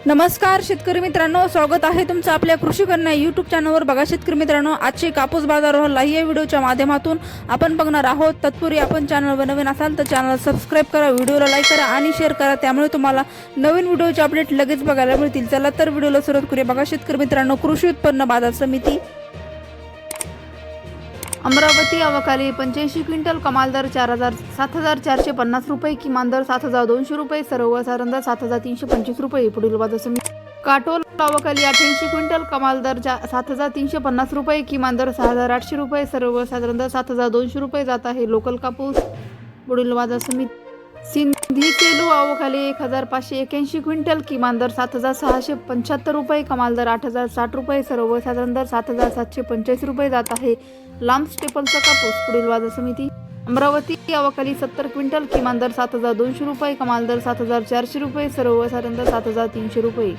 नमस्कार शेतकरी मित्रांनो, स्वागत आहे तुमचं आपल्या कृषी कन्या यूट्यूब चॅनलवर। बघा शेतकरी मित्रांनो, आजचे कापूस बाजारावर लाईव्ह या व्हिडिओच्या माध्यमातून आपण बघणार आहोत। तत्पूर्वी आपण चॅनलवर नवीन असाल तर चॅनल सबस्क्राइब करा, व्हिडिओला लाईक करा आणि शेअर करा, त्यामुळे तुम्हाला नवीन व्हिडिओचे अपडेट लगेच बघायला मिळतील। चला तर व्हिडिओला सुरुवात करूया। बघा शेतकरी मित्रांनो, कृषी उत्पन्न बाजार समिती अमरावती अवकाली 85 क्विंटल, कमाल दर 7,450 रुपये, किमान दर 7,200 रुपये, सर्वसाधारण दर 7,325 रुपये। पुढील बाजार समिती काटोल अवकाली 88 क्विंटल, कमाल दर 7,350 रुपये, किमान दर 6,800 रुपये, सर्वसाधारण दर 7,200 रुपये जात आहे लोकल कापूस। पुढील बाजार समिती सिंधी सेलू अवकाली 1,581 क्विंटल, किमान दर 7,675 रुपये, कमाल दर 8,060 रुपये, सर्वसाधारण दर 7,745 रुपये जात आहे लांब स्टेपलचा कापूस। पुढील बाजार समिती अमरावती अवकाली 70 क्विंटल, किमान दर 7,200 रुपये, कमाल दर 7,400 रुपये, सर्वसाधारण दर 7,300 रुपये।